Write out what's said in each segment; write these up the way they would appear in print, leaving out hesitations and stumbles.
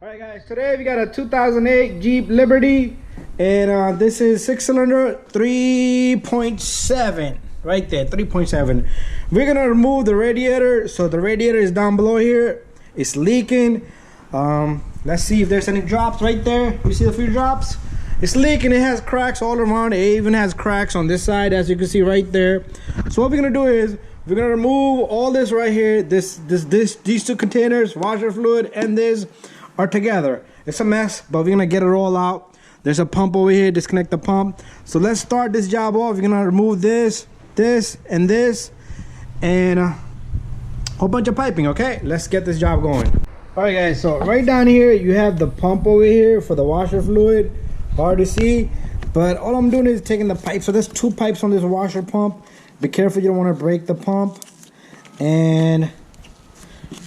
Alright guys, today we got a 2008 Jeep Liberty, and this is 6-cylinder 3.7, right there, 3.7. We're gonna remove the radiator. So the radiator is down below here, it's leaking. Let's see if there's any drops right there. You see the few drops? It's leaking, it has cracks all around. It even has cracks on this side, as you can see right there. So what we're gonna do is we're gonna remove all this right here. These two containers, washer fluid and this, are together. It's a mess, but we're gonna get it all out. There's a pump over here, disconnect the pump. So let's start this job off. We're gonna remove this, and a whole bunch of piping. Okay, let's get this job going. All right guys, so right down here you have the pump over here for the washer fluid. Hard to see, but all I'm doing is taking the pipe. So there's two pipes on this washer pump. Be careful, you don't want to break the pump. And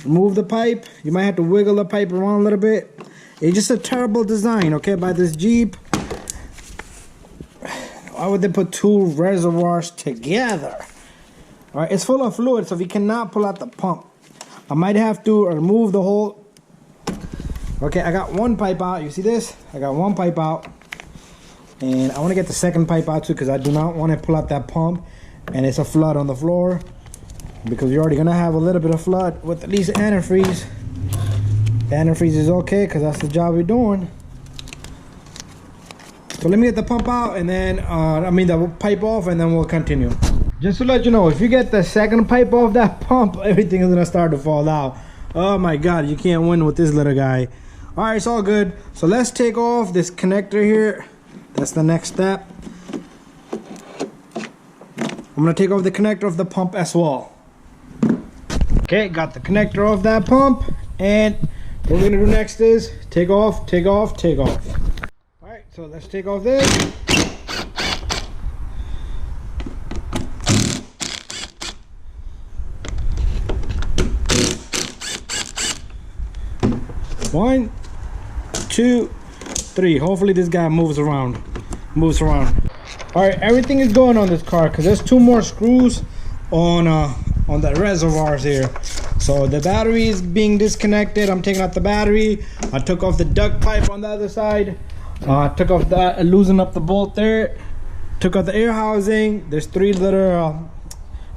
remove the pipe. You might have to wiggle the pipe around a little bit. It's just a terrible design, okay, by this Jeep. Why would they put two reservoirs together? All right, it's full of fluid, so we cannot pull out the pump. I might have to remove the whole. Okay, I got one pipe out. You see this? I got one pipe out, and I want to get the second pipe out too, because I do not want to pull out that pump and it's a flood on the floor. Because you're already gonna have a little bit of flood with at least antifreeze. Antifreeze is okay because that's the job we're doing. So let me get the pump out and then the pipe off, and then we'll continue. Just to let you know, if you get the second pipe off that pump, everything is gonna start to fall out. Oh my god, you can't win with this little guy. All right, it's all good. So let's take off this connector here. That's the next step. I'm gonna take off the connector of the pump as well. Okay, got the connector off that pump, and what we're gonna do next is take off. All right, so let's take off this. One, two, three. Hopefully this guy moves around. All right, everything is going on this car because there's two more screws on the reservoirs here. So the battery is being disconnected. I'm taking out the battery. I took off the duct pipe on the other side. Took off that, loosened up the bolt there. Took out the air housing. There's three little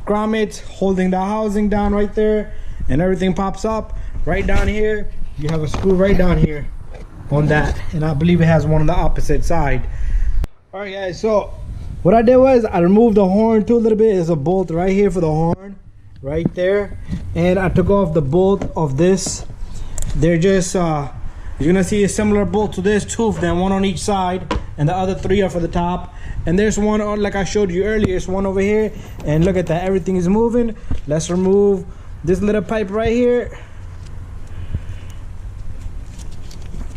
grommets holding the housing down right there, and everything pops up. Right down here, you have a screw right down here on that, and I believe it has one on the opposite side. All right guys, so what I did was I removed the horn too a little bit. There's a bolt right here for the horn, right there, and I took off the bolt of this. They're just you're gonna see a similar bolt to this, two of them, one on each side, and the other three are for the top. And there's one on, like I showed you earlier, there's one over here, and look at that, everything is moving. Let's remove this little pipe right here.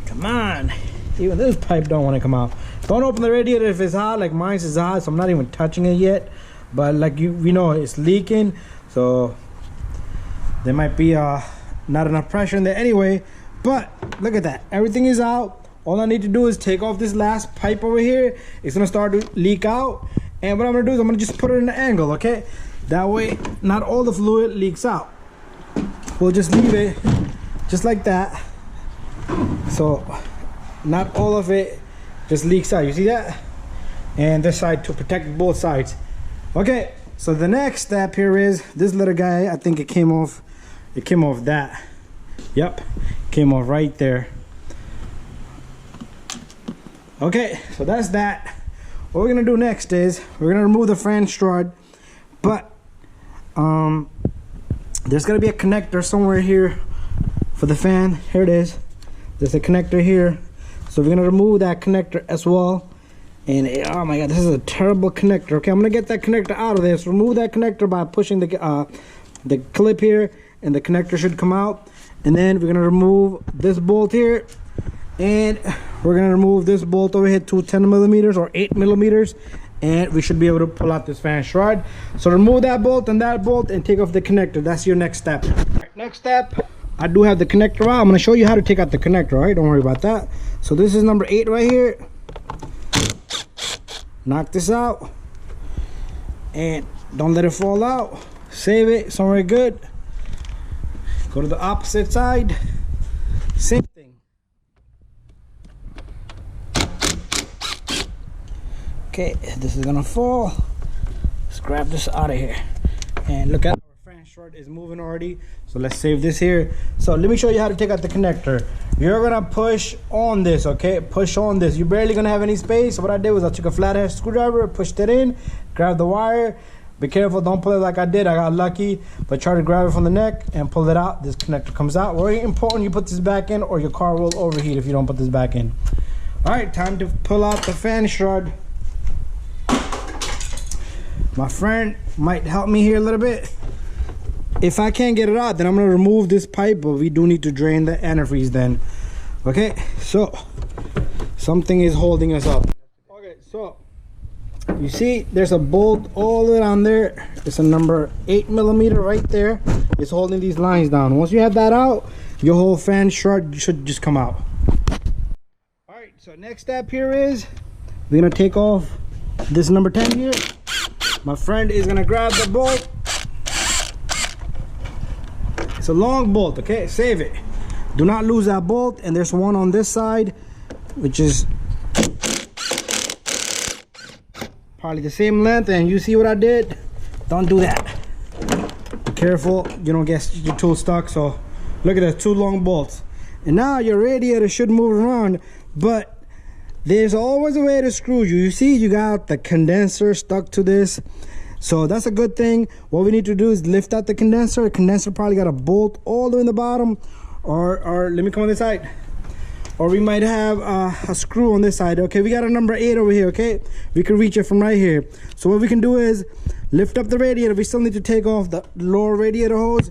Come on, even this pipe don't want to come out. Don't open the radiator if it's hot, like mine is hot, so I'm not even touching it yet. But like you know, it's leaking, so there might be not enough pressure in there anyway. But look at that, everything is out. All I need to do is take off this last pipe over here. It's gonna start to leak out, and what I'm gonna do is I'm gonna just put it in an angle, okay? That way not all the fluid leaks out. We'll just leave it just like that, so not all of it just leaks out. You see that? And this side to protect both sides. Okay, so the next step here is this little guy. I think it came off that. Yep, came off right there. Okay, so that's that. What we're gonna do next is we're gonna remove the fan shroud, but there's gonna be a connector somewhere here for the fan. Here it is. There's a connector here, so we're gonna remove that connector as well. And oh my god, this is a terrible connector. Okay, I'm gonna get that connector out of this. Remove that connector by pushing the clip here, and the connector should come out. And then we're gonna remove this bolt here, and we're gonna remove this bolt over here to 10 millimeters or 8 millimeters, and we should be able to pull out this fan shroud. So remove that bolt and take off the connector. That's your next step. Right, next step, I do have the connector out. I'm gonna show you how to take out the connector. All right, don't worry about that. So this is number 8 right here. Knock this out and don't let it fall out. Save it somewhere good. Go to the opposite side, same thing. Okay, this is gonna fall. Let's grab this out of here. And look at our fan short is moving already. So let's save this here. So let me show you how to take out the connector. You're gonna push on this, okay? Push on this. You're barely gonna have any space. So what I did was I took a flathead screwdriver, pushed it in, grabbed the wire. Be careful, don't pull it like I did. I got lucky, but try to grab it from the neck and pull it out. This connector comes out. Very important you put this back in or your car will overheat if you don't put this back in. All right, time to pull out the fan shroud. My friend might help me here a little bit. If I can't get it out, then I'm gonna remove this pipe, but we do need to drain the antifreeze then. Okay, so something is holding us up. Okay, so you see there's a bolt all the way down there. It's a number 8mm right there. It's holding these lines down. Once you have that out, your whole fan shroud should just come out. All right, so next step here is we're gonna take off this number 10 here. My friend is gonna grab the bolt. It's a long bolt, okay? Save it. Do not lose that bolt. And there's one on this side, which is probably the same length. And you see what I did? Don't do that. Be careful, you don't get your tool stuck. So look at that, 2 long bolts. And now your radiator should move around, but there's always a way to screw you. You see, you got the condenser stuck to this. So that's a good thing. What we need to do is lift out the condenser. The condenser probably got a bolt all the way in the bottom. Or let me come on this side. Or we might have a screw on this side. Okay, we got a number 8 over here, okay? We can reach it from right here. So what we can do is lift up the radiator. We still need to take off the lower radiator hose.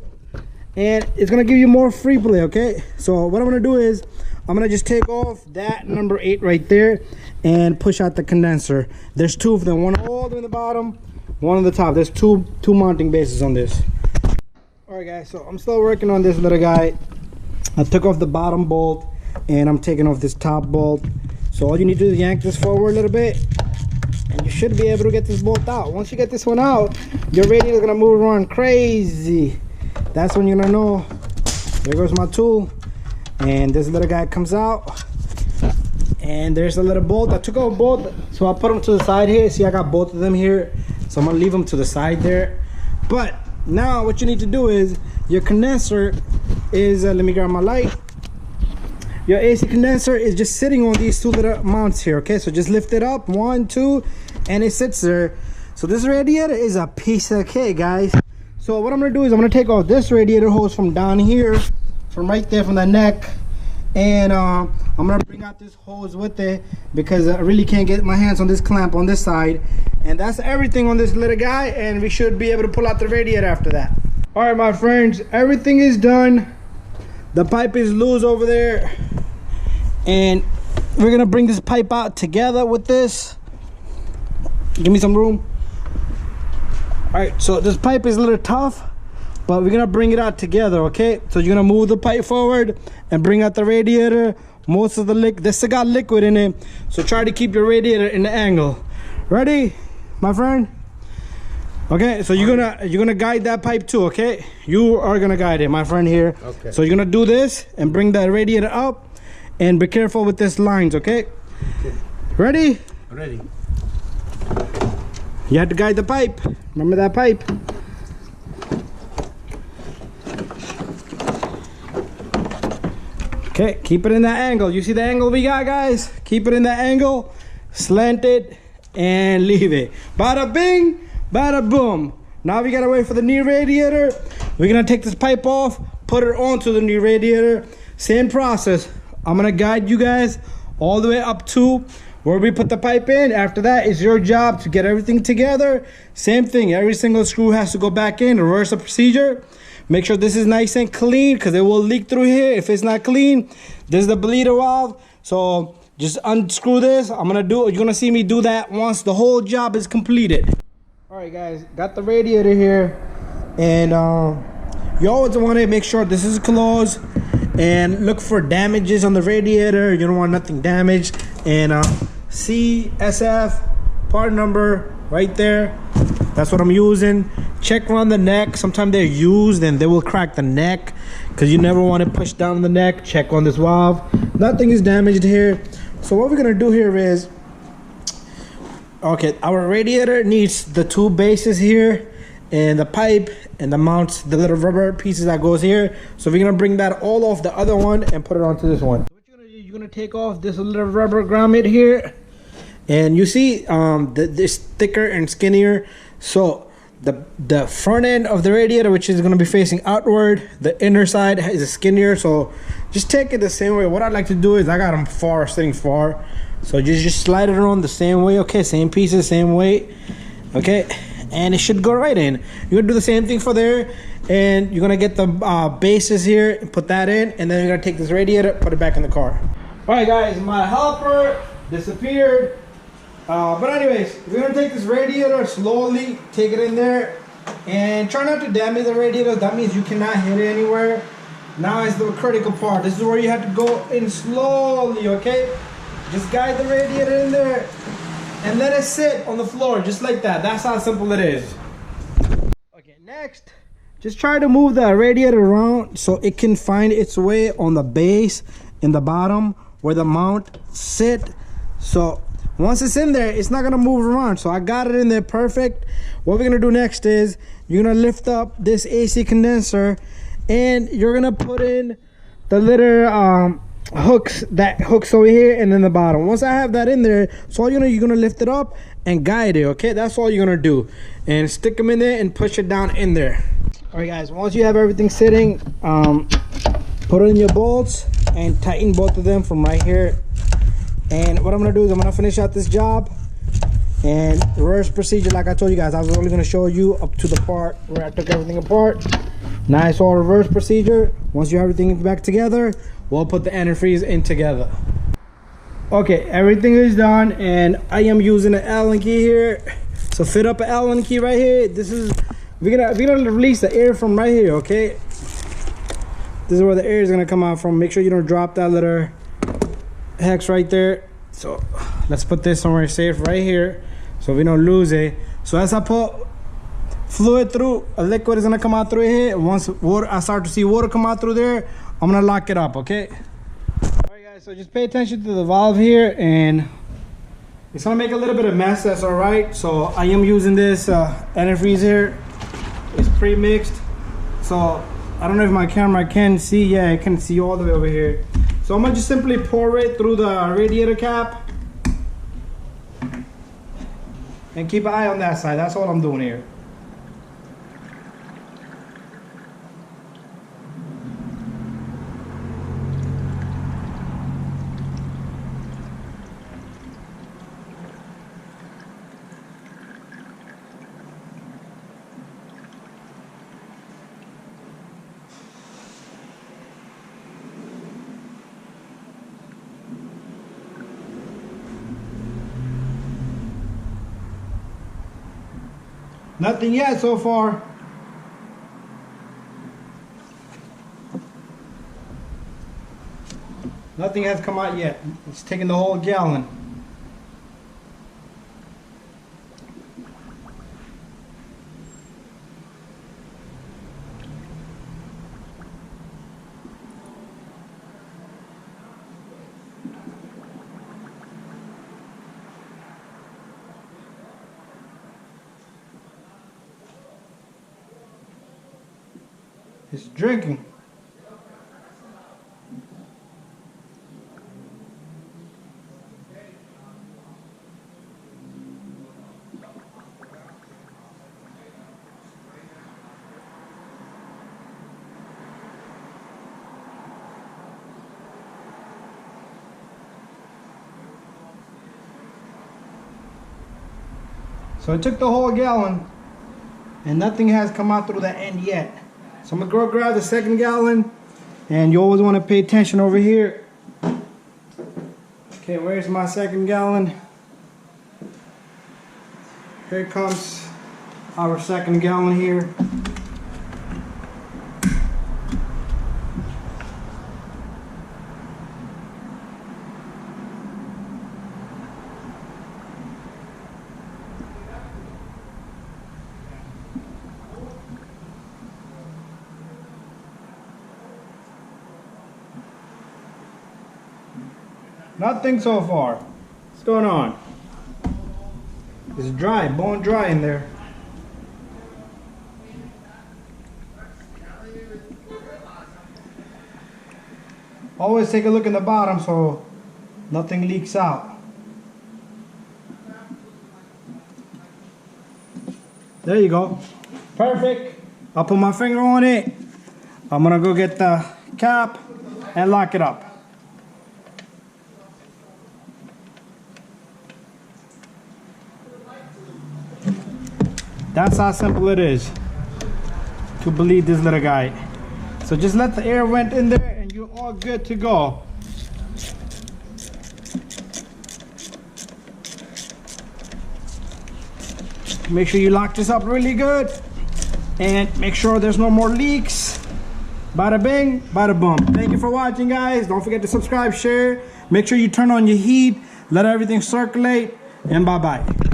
And it's gonna give you more free play, okay? So what I'm gonna do is I'm gonna just take off that number 8 right there and push out the condenser. There's 2 of them, one all the way in the bottom, one on the top. There's two mounting bases on this. All right, guys, so I'm still working on this little guy. I took off the bottom bolt and I'm taking off this top bolt. So all you need to do is yank this forward a little bit and you should be able to get this bolt out. Once you get this one out, your radiator is gonna move around crazy. That's when you're gonna know, there goes my tool. And this little guy comes out and there's a little bolt. I took out both, so I'll put them to the side here. See, I got both of them here, so I'm gonna leave them to the side there. But now what you need to do is your condenser is let me grab my light. Your AC condenser is just sitting on these 2 little mounts here, okay? So just lift it up, 1, 2, and it sits there. So this radiator is a piece of cake, guys. So what I'm gonna do is I'm gonna take off this radiator hose from down here, from right there, from the neck, and I'm gonna bring out this hose with it because I really can't get my hands on this clamp on this side. And that's everything on this little guy, and we should be able to pull out the radiator after that. All right, my friends, everything is done. The pipe is loose over there, and we're gonna bring this pipe out together with this. Give me some room. All right, so this pipe is a little tough, but we're gonna bring it out together, okay? So you're gonna move the pipe forward and bring out the radiator. Most of the this got liquid in it, so try to keep your radiator in the angle. Ready, my friend? Okay, so you're gonna guide that pipe too, okay? You are gonna guide it, my friend here. Okay. So you're gonna do this and bring that radiator up, and be careful with this lines, okay? Okay. Ready? Ready. You have to guide the pipe. Remember that pipe. Okay, keep it in that angle. You see the angle we got, guys? Keep it in that angle, slant it, and leave it. Bada bing, bada boom. Now we gotta wait for the new radiator. We're gonna take this pipe off, put it onto the new radiator. Same process. I'm gonna guide you guys all the way up to where we put the pipe in. After that, it's your job to get everything together. Same thing, every single screw has to go back in, reverse the procedure. Make sure this is nice and clean because it will leak through here. If it's not clean, this is the bleeder valve. So just unscrew this. You're gonna see me do that once the whole job is completed. All right, guys, got the radiator here. And you always want to make sure this is closed and look for damages on the radiator. You don't want nothing damaged. And CSF part number right there. That's what I'm using. Check around the neck. Sometimes they're used and they will crack the neck because you never want to push down the neck. Check on this valve. Nothing is damaged here. So what we're gonna do here is Okay, our radiator needs the two bases here and the pipe and the mounts, the little rubber pieces that goes here. So we're gonna bring that all off the other one and put it onto this one. So what you're gonna do, you're gonna take off this little rubber grommet here, and you see this thicker and skinnier. So the front end of the radiator, which is gonna be facing outward, the inner side is skinnier. So just take it the same way. What I like to do is I got them sitting far. So just slide it around the same way, okay? Same pieces, same weight, okay? And it should go right in. You're gonna do the same thing for there, and you're gonna get the bases here and put that in, and then you're gonna take this radiator, put it back in the car. All right, guys, my helper disappeared. But anyways, we're gonna take this radiator slowly, take it in there, and try not to damage the radiator. That means you cannot hit it anywhere. Now is the critical part. This is where you have to go in slowly, okay? Just guide the radiator in there and let it sit on the floor just like that. That's how simple it is. Okay, next, just try to move the radiator around so it can find its way on the base in the bottom where the mount sit. So once it's in there, it's not gonna move around. So I got it in there perfect. What we're gonna do next is you're gonna lift up this AC condenser and you're gonna put in the little hooks over here and then the bottom. Once I have that in there, so you're gonna lift it up and guide it, okay? That's all you're gonna do, and stick them in there and push it down in there. All right, guys, once you have everything sitting, put in your bolts and tighten both of them from right here. And what I'm gonna do is I'm gonna finish out this job, and reverse procedure, like I told you guys, I was only gonna show you up to the part where I took everything apart. Nice all reverse procedure. Once you have everything back together, we'll put the antifreeze in together. Okay, everything is done, and I am using an Allen key here. So fit up an Allen key right here. This is we're gonna release the air from right here, okay? This is where the air is gonna come out from. Make sure you don't drop that little hex right there. So let's put this somewhere safe right here so we don't lose it. So as I put fluid through, a liquid is gonna come out through here. Once I start to see water come out through there, I'm gonna lock it up, okay? All right, guys, so just pay attention to the valve here, and it's gonna make a little bit of mess. That's all right. So I am using this antifreeze here. It's pre-mixed, so I don't know if my camera can see. Yeah, it can see all the way over here. So I'm gonna just simply pour it through the radiator cap and keep an eye on that side. That's all I'm doing here. Nothing yet so far. Nothing has come out yet. It's taking the whole gallon. It's drinking. So I took the whole gallon and nothing has come out through the end yet. So I'm gonna go grab the second gallon, and you always want to pay attention over here. Okay, where's my second gallon? Here comes our second gallon here. Nothing so far. What's going on? It's dry, bone dry in there. Always take a look in the bottom so nothing leaks out. There you go. Perfect. I'll put my finger on it. I'm gonna go get the cap and lock it up. That's how simple it is to bleed this little guy. So just let the air vent in there and you're all good to go. Make sure you lock this up really good and make sure there's no more leaks. Bada bing, bada boom. Thank you for watching, guys. Don't forget to subscribe, share. Make sure you turn on your heat, let everything circulate, and bye-bye.